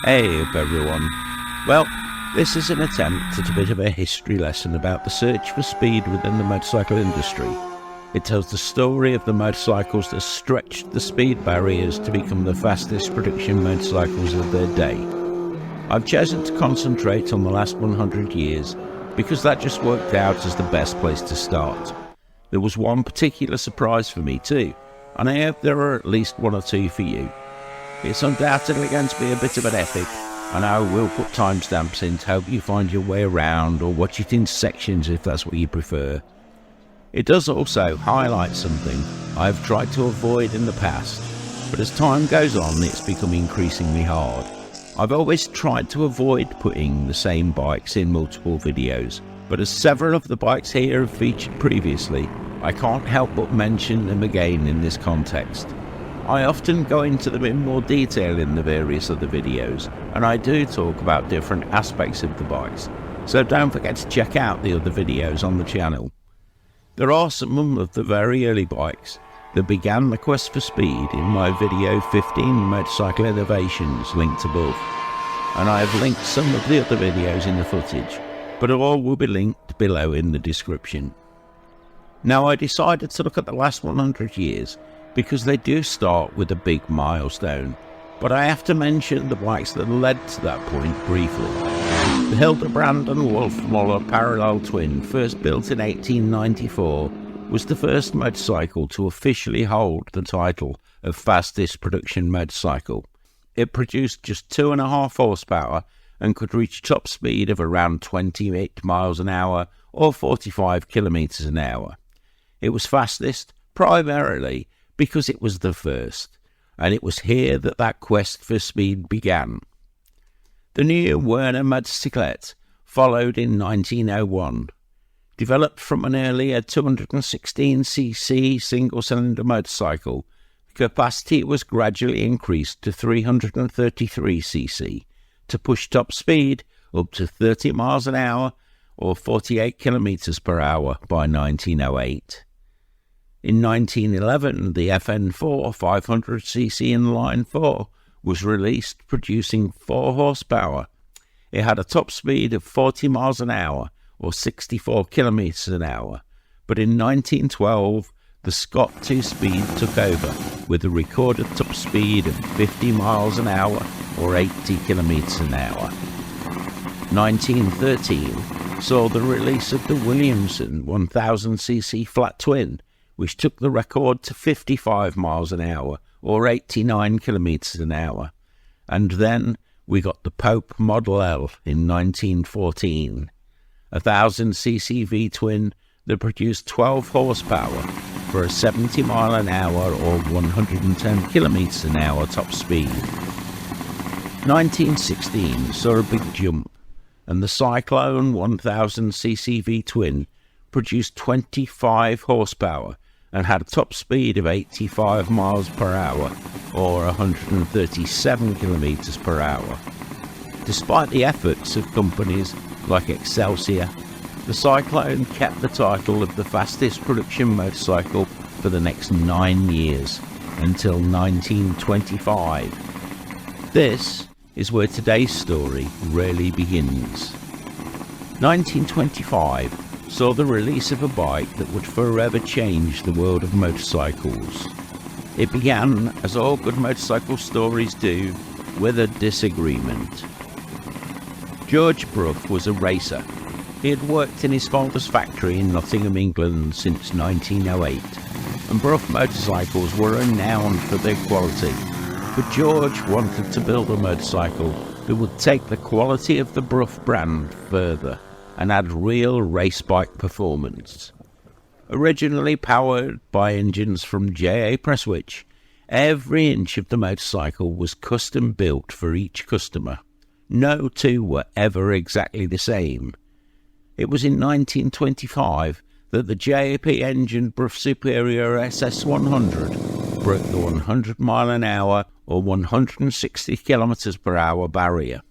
Hey up everyone. Well, this is an attempt at a bit of a history lesson about the search for speed within the motorcycle industry. It tells the story of the motorcycles that stretched the speed barriers to become the fastest production motorcycles of their day. I've chosen to concentrate on the last 100 years because that just worked out as the best place to start. There was one particular surprise for me too, and I hope there are at least one or two for you. It's undoubtedly going to be a bit of an epic, and I will put timestamps in to help you find your way around or watch it in sections if that's what you prefer. It does also highlight something I've tried to avoid in the past, but as time goes on it's become increasingly hard. I've always tried to avoid putting the same bikes in multiple videos, but as several of the bikes here have featured previously, I can't help but mention them again in this context. I often go into them in more detail in the various other videos, and I do talk about different aspects of the bikes, so don't forget to check out the other videos on the channel. There are some of the very early bikes that began the quest for speed in my video 15 motorcycle innovations linked above, and I have linked some of the other videos in the footage, but all will be linked below in the description. Now I decided to look at the last 100 years because they do start with a big milestone, but I have to mention the bikes that led to that point briefly. The Hildebrand and Wolfmuller Parallel Twin, first built in 1894, was the first motorcycle to officially hold the title of fastest production motorcycle. It produced just 2.5 horsepower and could reach top speed of around 28 miles an hour or 45 kilometers an hour. It was fastest primarily because it was the first, and it was here that that quest for speed began. The new Werner Motorcyclette followed in 1901. Developed from an earlier 216cc single-cylinder motorcycle, the capacity was gradually increased to 333cc to push top speed up to 30 miles an hour or 48 kilometers per hour by 1908. In 1911, the FN4 500cc inline 4 was released, producing 4 horsepower. It had a top speed of 40 miles an hour or 64 kilometers an hour, but in 1912 the Scott 2-speed took over with a recorded top speed of 50 miles an hour or 80 kilometers an hour. 1913 saw the release of the Williamson 1000cc flat twin, which took the record to 55 miles an hour or 89 kilometers an hour. And then we got the Pope Model L in 1914, a 1000cc V twin that produced 12 horsepower for a 70 mile an hour or 110 kilometers an hour top speed. 1916 saw a big jump, and the Cyclone 1000cc V twin produced 25 horsepower and had a top speed of 85 miles per hour or 137 kilometers per hour. Despite the efforts of companies like Excelsior, the Cyclone kept the title of the fastest production motorcycle for the next 9 years, until 1925. This is where today's story really begins. 1925 saw the release of a bike that would forever change the world of motorcycles. It began, as all good motorcycle stories do, with a disagreement. George Brough was a racer. He had worked in his father's factory in Nottingham, England since 1908, and Brough motorcycles were renowned for their quality. But George wanted to build a motorcycle that would take the quality of the Brough brand further and add real race bike performance. Originally powered by engines from J.A. Prestwich, every inch of the motorcycle was custom built for each customer. No two were ever exactly the same. It was in 1925 that the JAP engined Brough Superior SS100 broke the 100 mile an hour or 160 kilometers per hour barrier,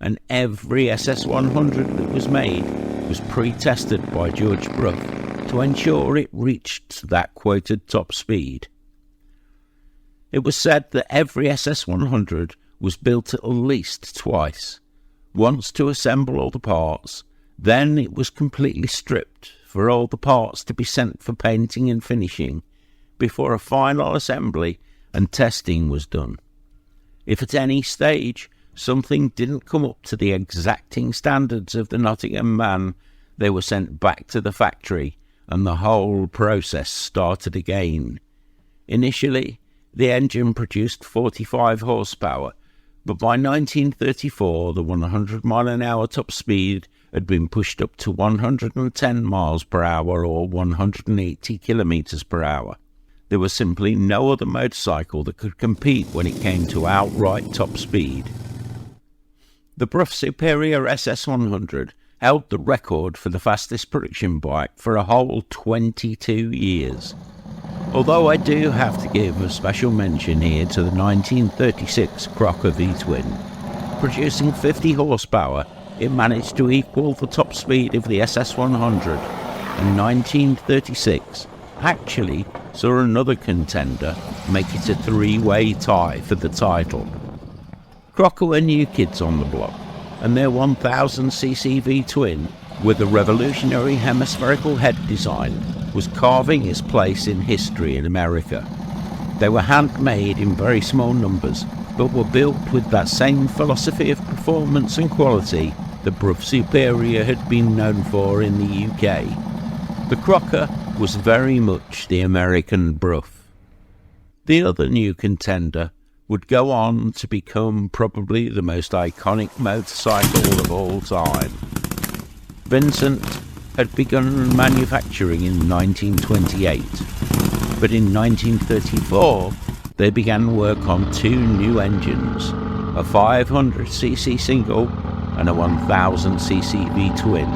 and every SS100 that was made was pre-tested by George Brough to ensure it reached that quoted top speed. It was said that every SS100 was built at least twice, once to assemble all the parts, then it was completely stripped for all the parts to be sent for painting and finishing, before a final assembly and testing was done. If at any stage something didn't come up to the exacting standards of the Nottingham man, they were sent back to the factory and the whole process started again. Initially, the engine produced 45 horsepower, but by 1934 the 100 mile an hour top speed had been pushed up to 110 miles per hour or 180 kilometres per hour. There was simply no other motorcycle that could compete when it came to outright top speed. The Brough Superior SS100 held the record for the fastest production bike for a whole 22 years. Although I do have to give a special mention here to the 1936 Crocker V Twin. Producing 50 horsepower, it managed to equal the top speed of the SS100. In 1936, actually saw another contender make it a three-way tie for the title. Crocker were new kids on the block, and their 1000cc V Twin, with a revolutionary hemispherical head design, was carving its place in history in America. They were handmade in very small numbers, but were built with that same philosophy of performance and quality the Brough Superior had been known for in the UK. The Crocker was very much the American Brough. The other new contender would go on to become probably the most iconic motorcycle of all time. Vincent had begun manufacturing in 1928, but in 1934 they began work on two new engines, a 500cc single and a 1000cc V Twin.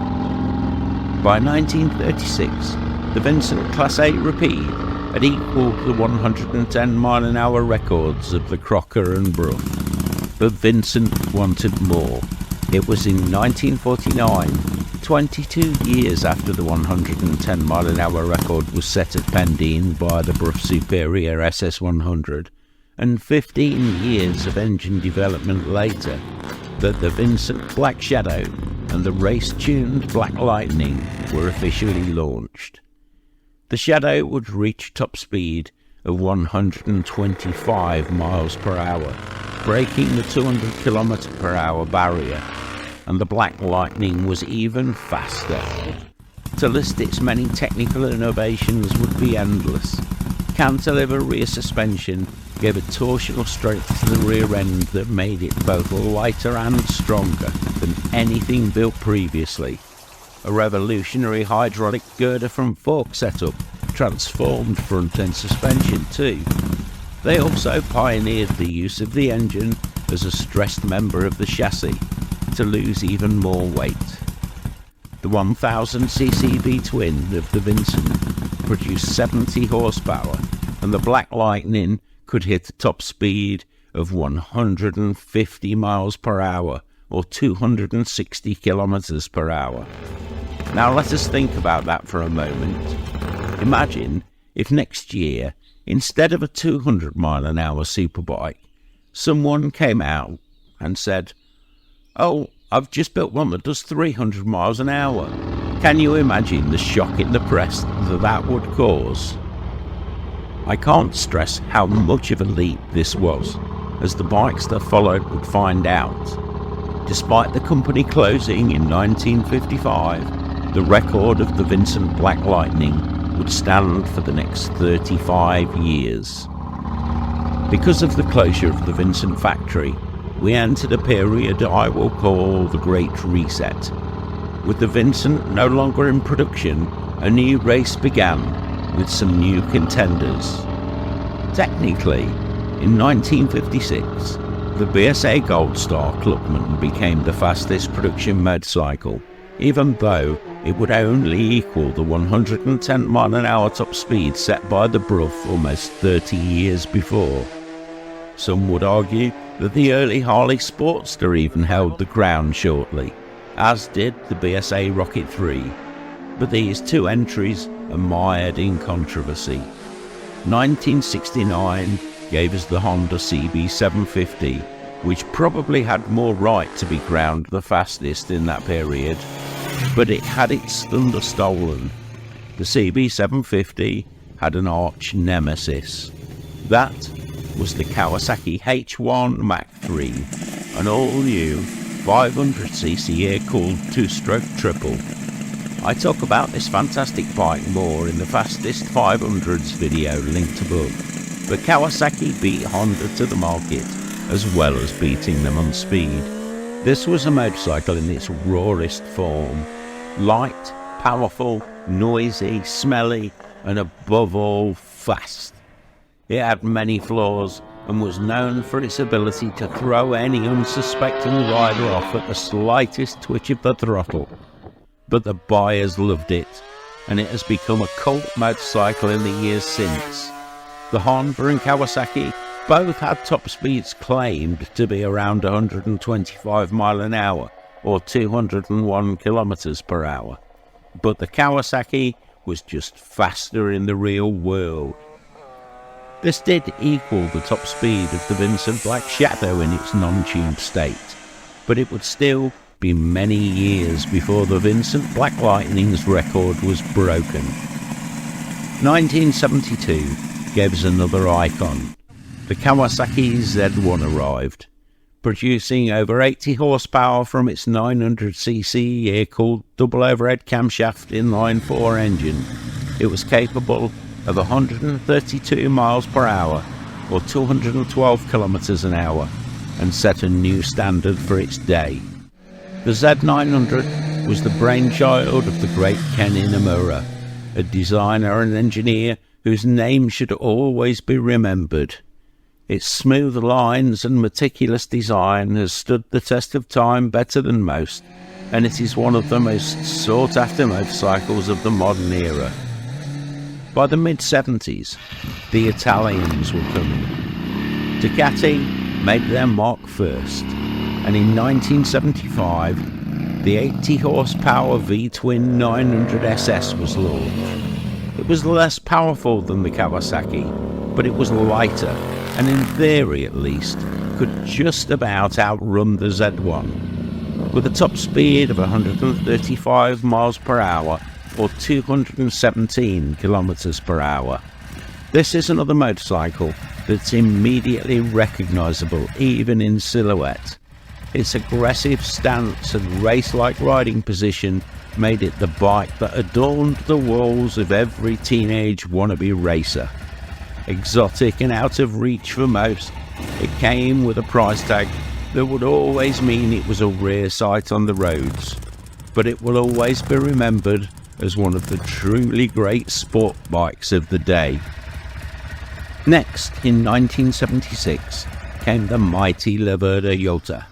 By 1936, the Vincent Class 8 Rapide had equalled the 110 mile an hour records of the Crocker and Brough. But Vincent wanted more. It was in 1949, 22 years after the 110 mile an hour record was set at Pendine by the Brough Superior SS100, and 15 years of engine development later, that the Vincent Black Shadow and the race-tuned Black Lightning were officially launched. The Shadow would reach top speed of 125 miles per hour, breaking the 200 km per hour barrier, and the Black Lightning was even faster. To list its many technical innovations would be endless. Cantilever rear suspension gave a torsional strength to the rear end that made it both lighter and stronger than anything built previously. A revolutionary hydraulic girder front fork setup transformed front end suspension too. They also pioneered the use of the engine as a stressed member of the chassis to lose even more weight. The 1000cc V Twin of the Vincent produced 70 horsepower, and the Black Lightning could hit a top speed of 150 miles per hour or 260 kilometers per hour. Now let us think about that for a moment. Imagine if next year, instead of a 200 mile an hour superbike, someone came out and said, "Oh, I've just built one that does 300 miles an hour." Can you imagine the shock in the press that would cause? I can't stress how much of a leap this was, as the bikes that followed would find out. Despite the company closing in 1955, the record of the Vincent Black Lightning would stand for the next 35 years. Because of the closure of the Vincent factory, we entered a period I will call the Great Reset. With the Vincent no longer in production, a new race began with some new contenders. Technically, in 1956, the BSA Gold Star Clubman became the fastest production motorcycle, even though it would only equal the 110 mile an hour top speed set by the Brough almost 30 years before. Some would argue that the early Harley Sportster even held the crown shortly, as did the BSA Rocket 3, but these two entries are mired in controversy. 1969 gave us the Honda CB750, which probably had more right to be crowned the fastest in that period, but it had its thunder stolen. The CB750 had an arch nemesis. That was the Kawasaki H1 Mach 3, an all-new 500cc air-cooled two-stroke triple. I talk about this fantastic bike more in the fastest 500s video linked above, but Kawasaki beat Honda to the market as well as beating them on speed. This was a motorcycle in its rawest form. Light, powerful, noisy, smelly, and above all, fast. It had many flaws and was known for its ability to throw any unsuspecting rider off at the slightest twitch of the throttle. But the buyers loved it, and it has become a cult motorcycle in the years since. The Honda and Kawasaki both had top speeds claimed to be around 125 miles an hour or 201 kilometers per hour, but the Kawasaki was just faster in the real world. This did equal the top speed of the Vincent Black Shadow in its non-tuned state, but it would still be many years before the Vincent Black Lightning's record was broken. 1972 gave us another icon. The Kawasaki Z1 arrived, producing over 80 horsepower from its 900cc air-cooled double overhead camshaft inline-4 engine. It was capable of 132 miles per hour or 212 kilometers an hour and set a new standard for its day. The Z900 was the brainchild of the great Ken Inamura, a designer and engineer whose name should always be remembered. Its smooth lines and meticulous design has stood the test of time better than most, and it is one of the most sought-after motorcycles of the modern era. By the mid-70s, the Italians were coming. Ducati made their mark first, and in 1975, the 80 horsepower V Twin 900 SS was launched. It was less powerful than the Kawasaki, but it was lighter, and in theory at least, could just about outrun the Z1. With a top speed of 135 miles per hour or 217 kilometers per hour. This is another motorcycle that's immediately recognisable even in silhouette. Its aggressive stance and race-like riding position made it the bike that adorned the walls of every teenage wannabe racer. Exotic and out of reach for most, it came with a price tag that would always mean it was a rare sight on the roads, but it will always be remembered as one of the truly great sport bikes of the day. Next, in 1976, came the mighty Laverda Jota.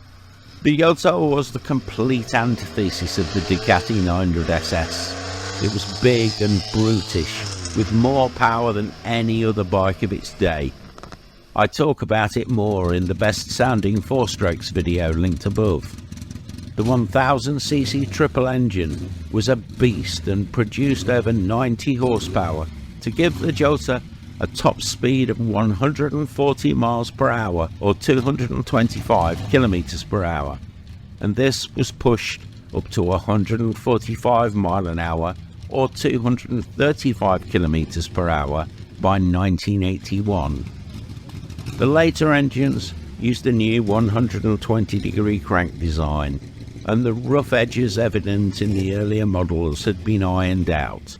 The Jota was the complete antithesis of the Ducati 900 SS. It was big and brutish, with more power than any other bike of its day. I talk about it more in the best sounding 4-strokes video linked above. The 1000cc triple engine was a beast and produced over 90 horsepower to give the Jota a top speed of 140 miles per hour or 225 kilometers per hour, and this was pushed up to 145 miles an hour or 235 kilometers per hour by 1981. The later engines used a new 120-degree crank design, and the rough edges evident in the earlier models had been ironed out.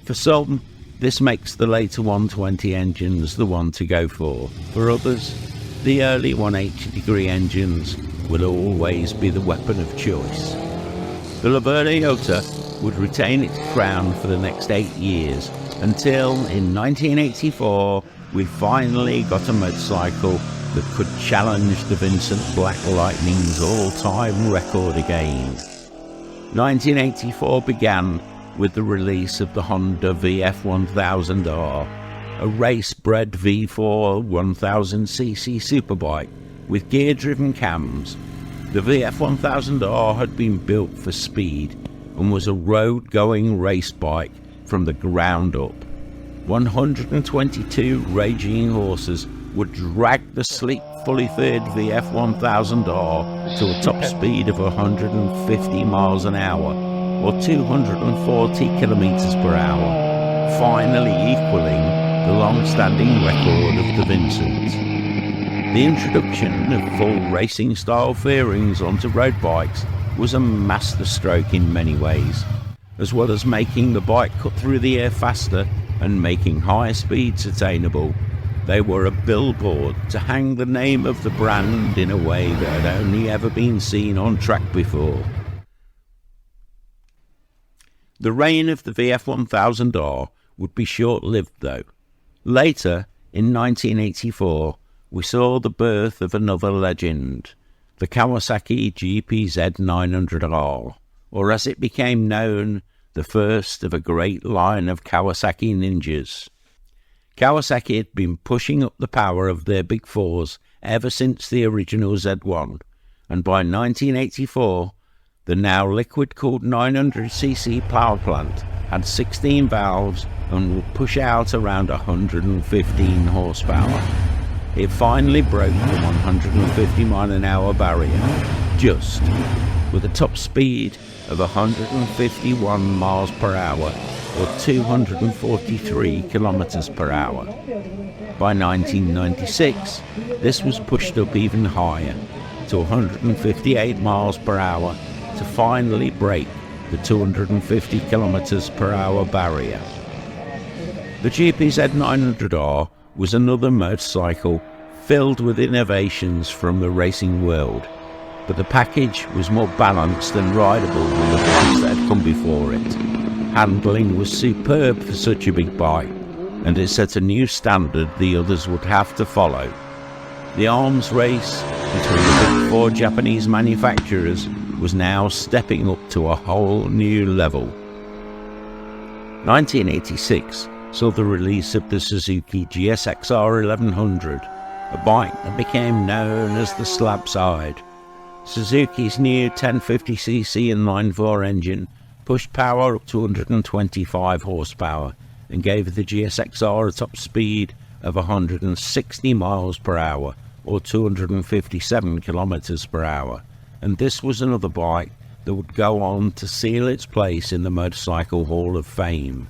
For some, this makes the later 120 engines the one to go for. For others, the early 180-degree engines will always be the weapon of choice. The Laverda Jota would retain its crown for the next 8 years, until in 1984 we finally got a motorcycle that could challenge the Vincent Black Lightning's all-time record again. 1984 began with the release of the Honda VF1000R, a race-bred V4 1000cc superbike with gear-driven cams. The VF1000R had been built for speed and was a road-going race bike from the ground up. 122 raging horses would drag the sleek fully fed VF1000R to a top speed of 150 miles an hour, or 240 kilometers per hour, finally equaling the long-standing record of the Vincent. The introduction of full racing-style fairings onto road bikes was a masterstroke in many ways, as well as making the bike cut through the air faster and making higher speeds attainable. They were a billboard to hang the name of the brand in a way that had only ever been seen on track before. The reign of the VF1000R would be short-lived though. Later, in 1984, we saw the birth of another legend, the Kawasaki GPZ900R, or as it became known, the first of a great line of Kawasaki ninjas. Kawasaki had been pushing up the power of their big fours ever since the original Z1, and by 1984, the now liquid-cooled 900cc power plant had 16 valves and would push out around 115 horsepower. It finally broke the 150 mile an hour barrier, just, with a top speed of 151 miles per hour, or 243 kilometers per hour. By 1996, this was pushed up even higher, to 158 miles per hour, to finally break the 250 kilometers per hour barrier. The GPZ900R was another motorcycle filled with innovations from the racing world, but the package was more balanced and rideable than the bikes that had come before it. Handling was superb for such a big bike, and it set a new standard the others would have to follow. The arms race between the big four Japanese manufacturers was now stepping up to a whole new level. 1986 saw the release of the Suzuki GSXR1100, a bike that became known as the slab side. Suzuki's new 1050cc inline-4 engine pushed power up to 125 horsepower and gave the GSXR a top speed of 160 miles per hour, or 257 kilometers per hour, and this was another bike that would go on to seal its place in the Motorcycle Hall of Fame.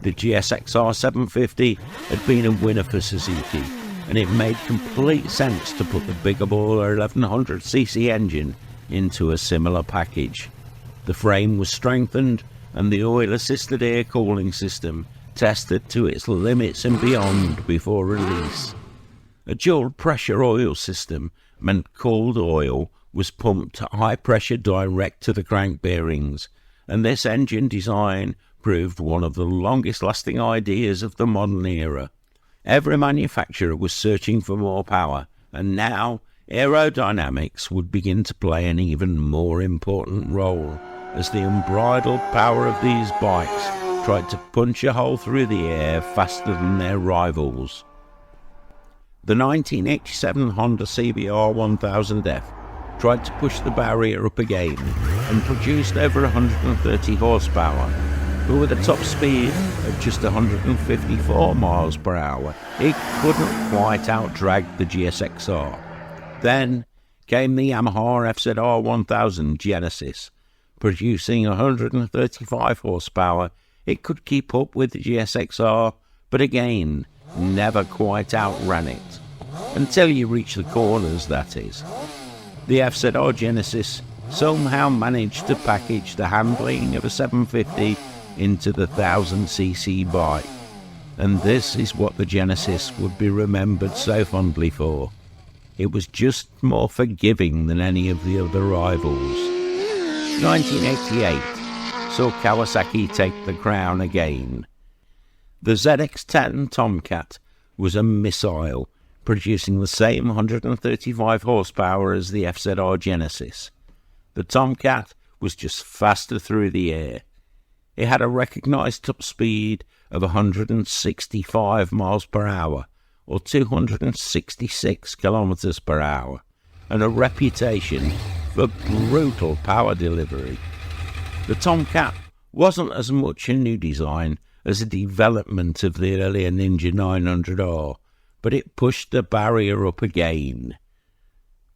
The GSXR 750 had been a winner for Suzuki, and it made complete sense to put the bigger baller 1100cc engine into a similar package. The frame was strengthened and the oil-assisted air cooling system tested to its limits and beyond before release. A dual-pressure oil system meant cooled oil was pumped at high pressure direct to the crank bearings, and this engine design proved one of the longest-lasting ideas of the modern era. Every manufacturer was searching for more power, and now aerodynamics would begin to play an even more important role, as the unbridled power of these bikes tried to punch a hole through the air faster than their rivals. The 1987 Honda CBR 1000F tried to push the barrier up again and produced over 130 horsepower, but with a top speed of just 154 miles per hour, it couldn't quite out-drag the GSXR. Then came the Yamaha FZR 1000 Genesis. Producing 135 horsepower, it could keep up with the GSXR, but again, never quite outran it. Until you reach the corners, that is. The FZR Genesis somehow managed to package the handling of a 750 into the 1000cc bike, and this is what the Genesis would be remembered so fondly for. It was just more forgiving than any of the other rivals. 1988 saw Kawasaki take the crown again. The ZX10 Tomcat was a missile, producing the same 135 horsepower as the FZR Genesis. The Tomcat was just faster through the air. It had a recognised top speed of 165 miles per hour, or 266 kilometers per hour, and a reputation for brutal power delivery. The Tomcat wasn't as much a new design as a development of the earlier Ninja 900R, but it pushed the barrier up again.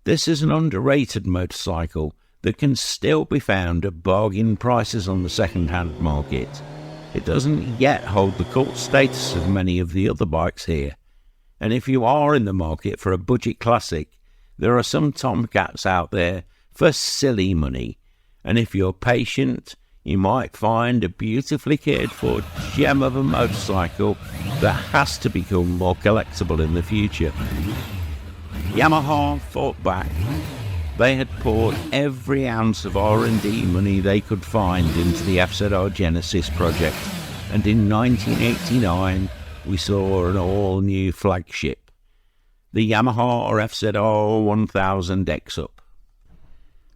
This is an underrated motorcycle that can still be found at bargain prices on the second-hand market. It doesn't yet hold the cult status of many of the other bikes here, and if you are in the market for a budget classic, there are some Tomcats out there for silly money, and if you're patient, you might find a beautifully cared for gem of a motorcycle that has to become more collectible in the future. Yamaha fought back. They had poured every ounce of R&D money they could find into the FZR Genesis project, and in 1989 we saw an all-new flagship, the Yamaha FZR1000 Exup.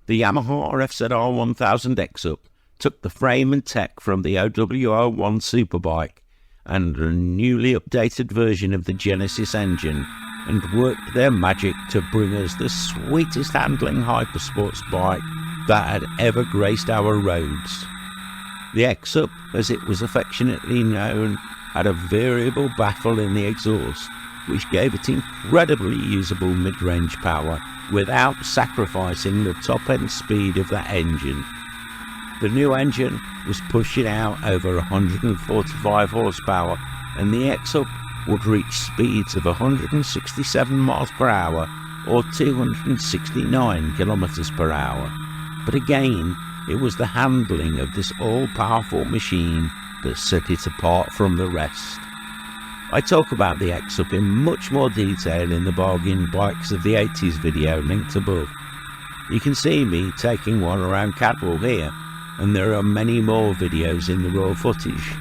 The Yamaha FZR1000 Exup took the frame and tech from the OWO1 Superbike and a newly updated version of the Genesis engine and worked their magic to bring us the sweetest handling hypersports bike that had ever graced our roads. The Exup, as it was affectionately known, had a variable baffle in the exhaust, which gave it incredibly usable mid-range power without sacrificing the top-end speed of that engine. The new engine was pushing out over 145 horsepower, and the Exup would reach speeds of 167 miles per hour or 269 kilometers per hour. But again, it was the handling of this all-powerful machine that set it apart from the rest. I talk about the Exup in much more detail in the Bargain Bikes of the 80s video linked above. You can see me taking one around Cadwell here, and there are many more videos in the raw footage.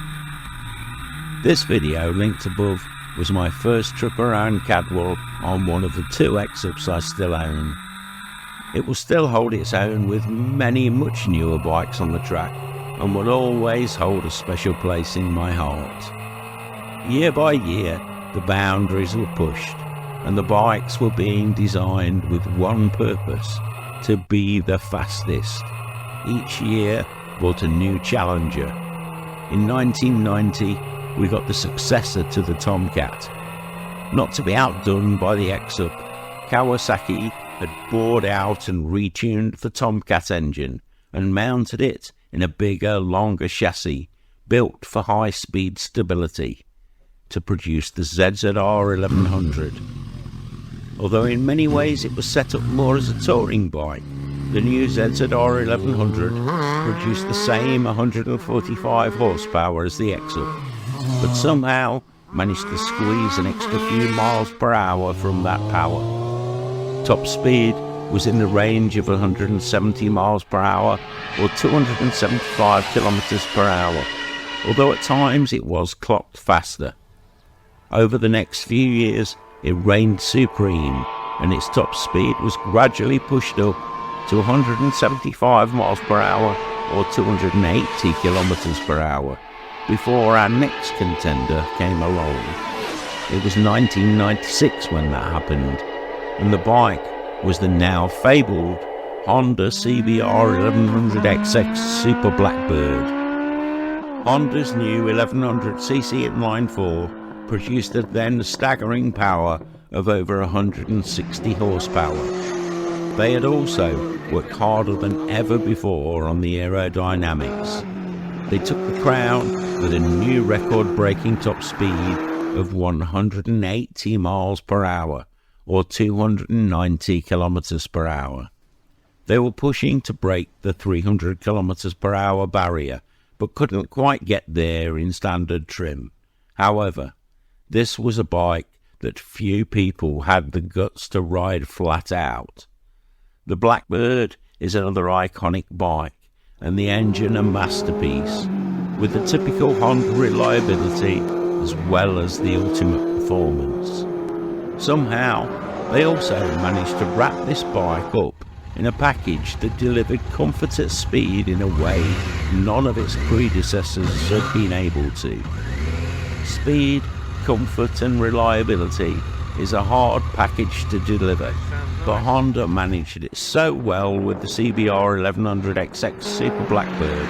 This video linked above was my first trip around Cadwell on one of the two Exups I still own. It will still hold its own with many much newer bikes on the track, and will always hold a special place in my heart. Year by year, the boundaries were pushed, and the bikes were being designed with one purpose: to be the fastest. Each year brought a new challenger. In 1990, we got the successor to the Tomcat. Not to be outdone by the Exup, Kawasaki had bored out and retuned the Tomcat engine and mounted it in a bigger, longer chassis built for high-speed stability to produce the ZZR1100. Although in many ways it was set up more as a touring bike, the new ZZR1100 produced the same 145 horsepower as the Exup, but somehow managed to squeeze an extra few miles per hour from that power. Top speed was in the range of 170 miles per hour or 275 kilometers per hour, although at times it was clocked faster. Over the next few years, it reigned supreme, and its top speed was gradually pushed up to 175 miles per hour or 280 kilometers per hour before our next contender came along. It was 1996 when that happened, and the bike was the now fabled Honda CBR1100XX Super Blackbird. Honda's new 1100cc inline-4 produced a then staggering power of over 160 horsepower. They had also worked harder than ever before on the aerodynamics. They took the crown with a new record-breaking top speed of 180 miles per hour or 290 kilometers per hour. They were pushing to break the 300 kilometers per hour barrier, but couldn't quite get there in standard trim. However, this was a bike that few people had the guts to ride flat out. The Blackbird is another iconic bike, and the engine a masterpiece, with the typical Honda reliability as well as the ultimate performance. Somehow, they also managed to wrap this bike up in a package that delivered comfort at speed in a way none of its predecessors had been able to. Speed, comfort and reliability is a hard package to deliver, but Honda managed it so well with the CBR1100XX Super Blackbird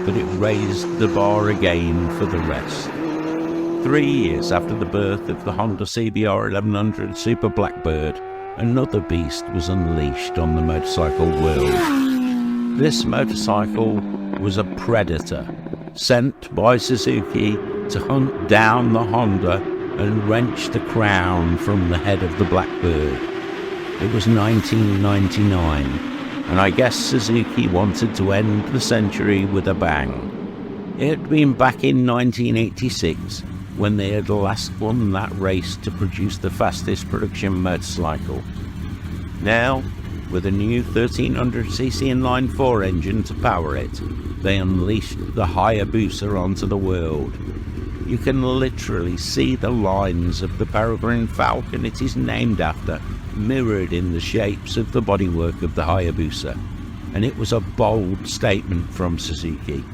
that it raised the bar again for the rest. 3 years after the birth of the Honda CBR1100 Super Blackbird, another beast was unleashed on the motorcycle world. This motorcycle was a predator, sent by Suzuki to hunt down the Honda and wrench the crown from the head of the Blackbird. It was 1999, and I guess Suzuki wanted to end the century with a bang. It had been back in 1986 when they had last won that race to produce the fastest production motorcycle. Now, with a new 1300cc inline 4 engine to power it, they unleashed the Hayabusa onto the world. You can literally see the lines of the peregrine falcon it is named after mirrored in the shapes of the bodywork of the Hayabusa, and it was a bold statement from Suzuki.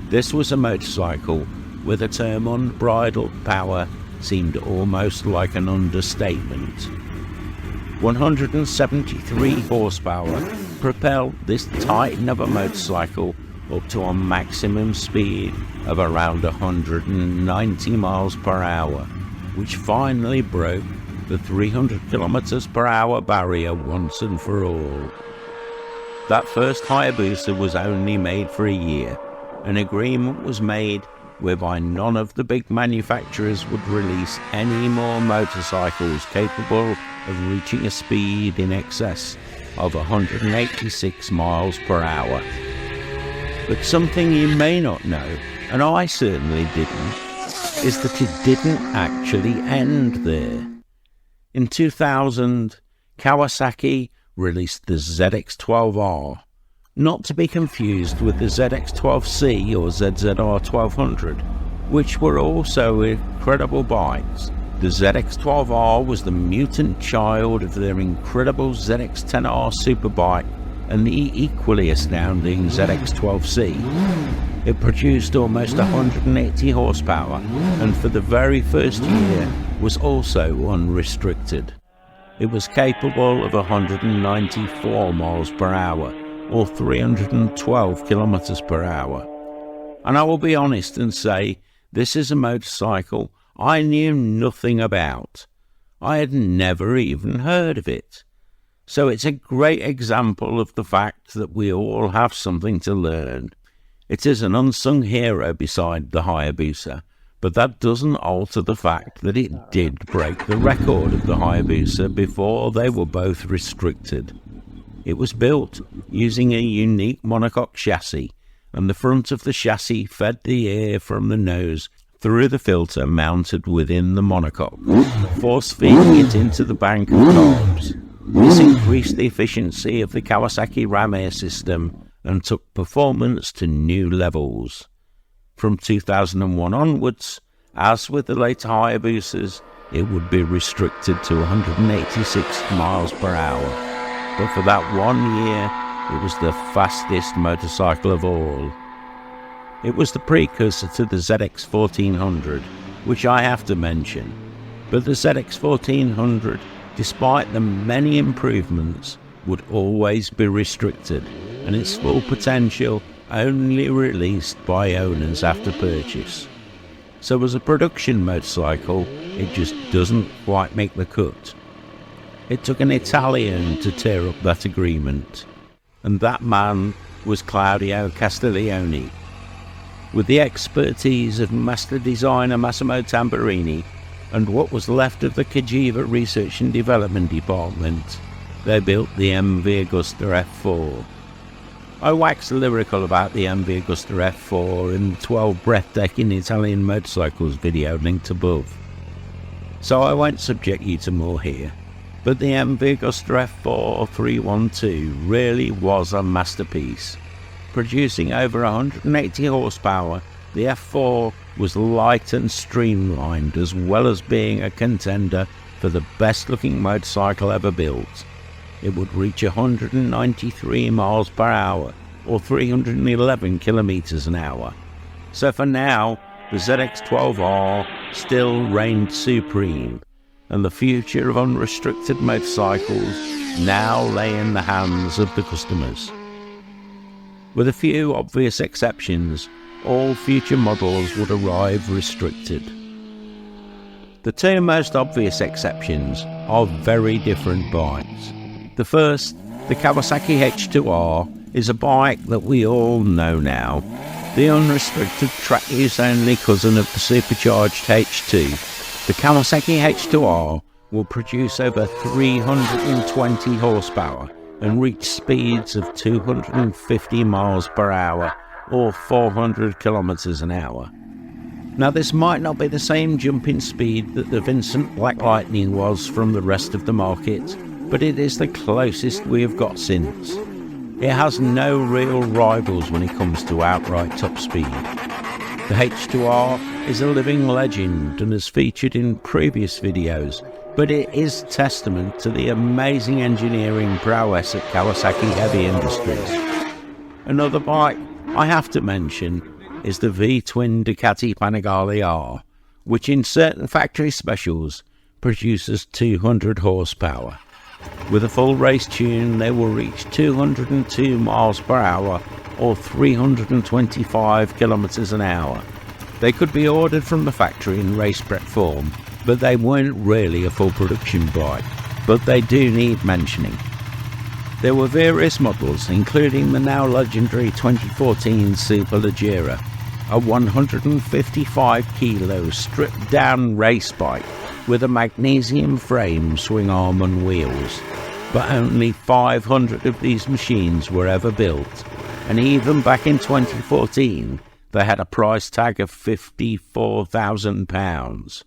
This was a motorcycle where the term unbridled power seemed almost like an understatement. 173 horsepower propelled this titan of a motorcycle up to a maximum speed of around 190 miles per hour, which finally broke the 300 kilometers per hour barrier once and for all. That first Hayabusa was only made for a year. An agreement was made whereby none of the big manufacturers would release any more motorcycles capable of reaching a speed in excess of 186 miles per hour. But something you may not know, and I certainly didn't, is that it didn't actually end there. In 2000, Kawasaki released the ZX12R, not to be confused with the ZX12C or ZZR1100, which were also incredible bikes. The ZX12R was the mutant child of their incredible ZX10R superbike and the equally astounding ZX12C. It produced almost 180 horsepower and for the very first year was also unrestricted. It was capable of 194 miles per hour or 312 kilometers per hour. And I will be honest and say this is a motorcycle I knew nothing about. I had never even heard of it. So it's a great example of the fact that we all have something to learn. It is an unsung hero beside the Hayabusa, but that doesn't alter the fact that it did break the record of the Hayabusa before they were both restricted. It was built using a unique monocoque chassis, and the front of the chassis fed the air from the nose through the filter mounted within the monocoque, force-feeding it into the bank of carbs. This increased the efficiency of the Kawasaki ram air system and took performance to new levels. From 2001 onwards, as with the later Hayabusas, it would be restricted to 186 miles per hour. But for that 1 year, it was the fastest motorcycle of all. It was the precursor to the ZX1400, which I have to mention. But the ZX1400, despite the many improvements, would always be restricted, and its full potential only released by owners after purchase. So as a production motorcycle, it just doesn't quite make the cut. It took an Italian to tear up that agreement, and that man was Claudio Castiglione. With the expertise of master designer Massimo Tamburini and what was left of the Cagiva Research and Development Department, they built the MV Agusta F4. I waxed lyrical about the MV Agusta F4 in the 12 breathtaking Italian motorcycles video linked above, so I won't subject you to more here. But the MV Agusta F4 312 really was a masterpiece. Producing over 180 horsepower, the F4 was light and streamlined, as well as being a contender for the best looking motorcycle ever built. It would reach 193 miles per hour or 311 kilometers an hour. So for now, the ZX12R still reigned supreme, and the future of unrestricted motorcycles now lay in the hands of the customers. With a few obvious exceptions, all future models would arrive restricted. The two most obvious exceptions are very different bikes. The first, the Kawasaki H2R, is a bike that we all know now, the unrestricted track use only cousin of the supercharged H2. The Kawasaki H2R will produce over 320 horsepower and reach speeds of 250 miles per hour or 400 kilometers an hour. Now, this might not be the same jumping speed that the Vincent Black Lightning was from the rest of the market, but it is the closest we have got since. It has no real rivals when it comes to outright top speed. The H2R is a living legend and is featured in previous videos, but it is testament to the amazing engineering prowess at Kawasaki Heavy Industries. Another bike I have to mention is the V-twin Ducati Panigale R, which in certain factory specials produces 200 horsepower. With a full race tune, they will reach 202 miles per hour or 325 kilometers an hour. They could be ordered from the factory in race prep form, but they weren't really a full production bike, but they do need mentioning. There were various models, including the now legendary 2014 Superleggera, a 155 kilo stripped down race bike with a magnesium frame, swing arm and wheels. But only 500 of these machines were ever built, and even back in 2014 they had a price tag of £54,000.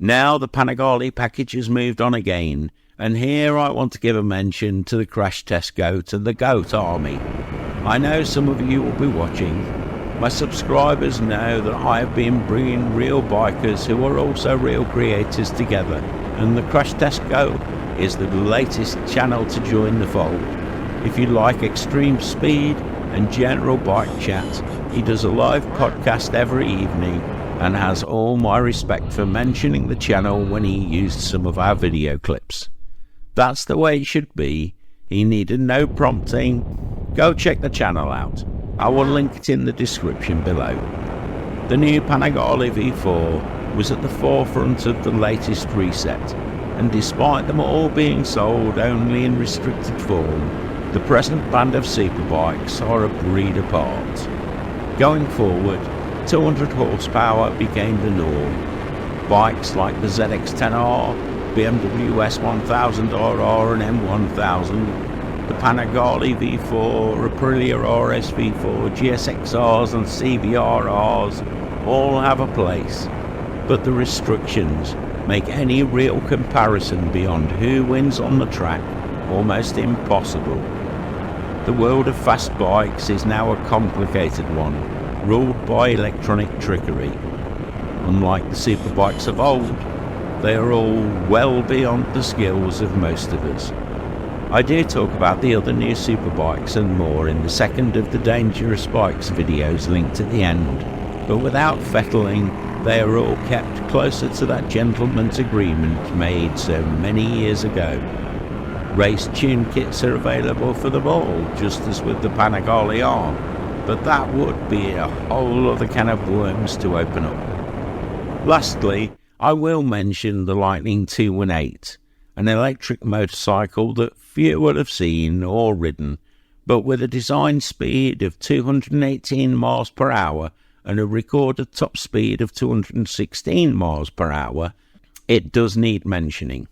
Now the Panigale package has moved on again, and here I want to give a mention to the crash test goat and the goat army. I know some of you will be watching. My subscribers know that I have been bringing real bikers who are also real creators together, and the Crash Test Goat is the latest channel to join the fold. If you like extreme speed and general bike chat, he does a live podcast every evening and has all my respect for mentioning the channel when he used some of our video clips. That's the way it should be. He needed no prompting. Go check the channel out. I will link it in the description below. The new Panigale V4 was at the forefront of the latest reset, and despite them all being sold only in restricted form, the present band of superbikes are a breed apart. Going forward, 200 horsepower became the norm. Bikes like the ZX10R, BMW S1000RR and M1000, the Panigale V4, Aprilia RS V4, GSXRs and CBRRs all have a place, but the restrictions make any real comparison beyond who wins on the track almost impossible. The world of fast bikes is now a complicated one, ruled by electronic trickery. Unlike the superbikes of old, they are all well beyond the skills of most of us. I do talk about the other new superbikes and more in the second of the Dangerous Bikes videos linked at the end, but without fettling, they are all kept closer to that gentleman's agreement made so many years ago. Race tune kits are available for them all, just as with the Panigale R, but that would be a whole other can of worms to open up. Lastly, I will mention the Lightning 218, an electric motorcycle that few will have seen or ridden, but with a design speed of 218 miles per hour and a recorded top speed of 216 miles per hour, it does need mentioning.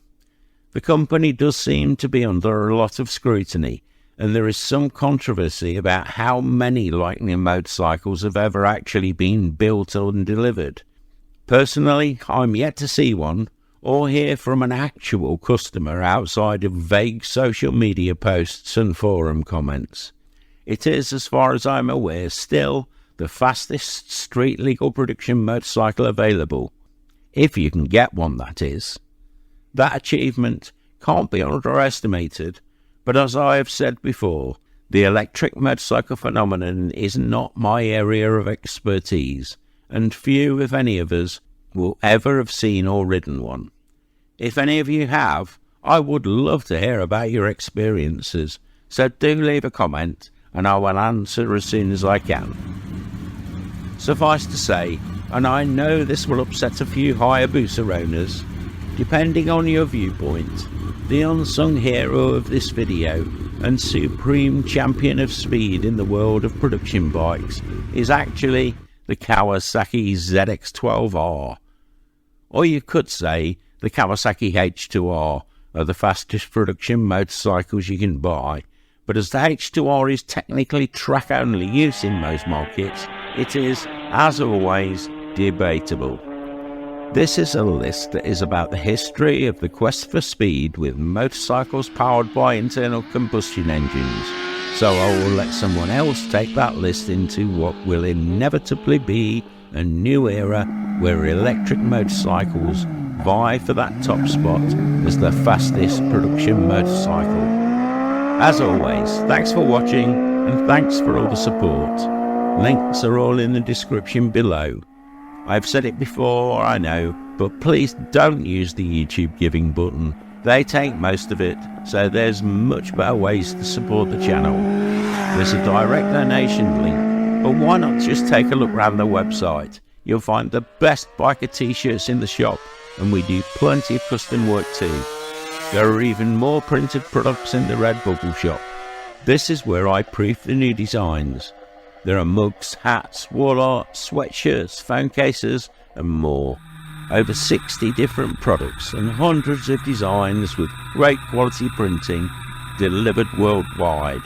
The company does seem to be under a lot of scrutiny, and there is some controversy about how many Lightning motorcycles have ever actually been built and delivered. Personally, I'm yet to see one, or hear from an actual customer outside of vague social media posts and forum comments. It is, as far as I'm aware, still the fastest street legal production motorcycle available, if you can get one, that is. That achievement can't be underestimated, but as I have said before, the electric motorcycle phenomenon is not my area of expertise, and few, if any of us, will ever have seen or ridden one. If any of you have, I would love to hear about your experiences, so do leave a comment and I will answer as soon as I can. Suffice to say, and I know this will upset a few Hayabusa owners. Depending on your viewpoint, the unsung hero of this video and supreme champion of speed in the world of production bikes is actually the Kawasaki ZX12R. Or you could say the Kawasaki H2R are the fastest production motorcycles you can buy, but as the H2R is technically track-only use in most markets, it is, as always, debatable. This is a list that is about the history of the quest for speed with motorcycles powered by internal combustion engines, so I will let someone else take that list into what will inevitably be a new era where electric motorcycles vie for that top spot as the fastest production motorcycle. As always, thanks for watching and thanks for all the support. Links are all in the description below. I've said it before, I know, but please don't use the YouTube giving button. They take most of it, so there's much better ways to support the channel. There's a direct donation link, but why not just take a look around the website? You'll find the best biker t-shirts in the shop, and we do plenty of custom work too. There are even more printed products in the Redbubble shop. This is where I proof the new designs. There are mugs, hats, wall art, sweatshirts, phone cases and more. Over 60 different products and hundreds of designs with great quality printing delivered worldwide.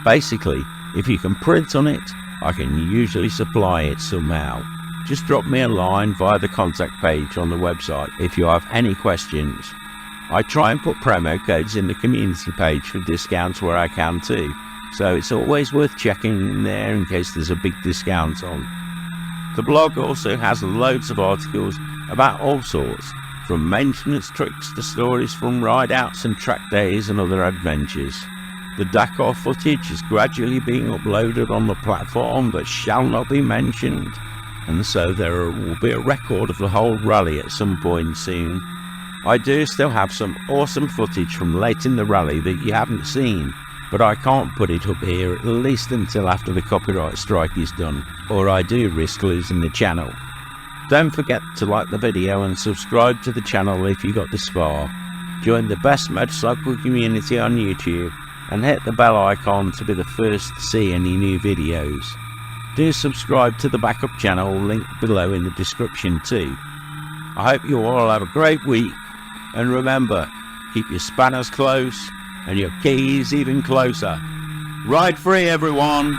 Basically, if you can print on it, I can usually supply it somehow. Just drop me a line via the contact page on the website if you have any questions. I try and put promo codes in the community page for discounts where I can too, so it's always worth checking there in case there's a big discount on. The blog also has loads of articles about all sorts, from maintenance tricks to stories from ride-outs and track days and other adventures. The Dakar footage is gradually being uploaded on the platform that shall not be mentioned, and so there will be a record of the whole rally at some point soon. I do still have some awesome footage from late in the rally that you haven't seen, but I can't put it up here at least until after the copyright strike is done, or I do risk losing the channel. Don't forget to like the video and subscribe to the channel if you got this far. Join the best motorcycle community on YouTube and hit the bell icon to be the first to see any new videos. Do subscribe to the backup channel linked below in the description too. I hope you all have a great week, and remember, keep your spanners close and your keys even closer. Ride free, everyone!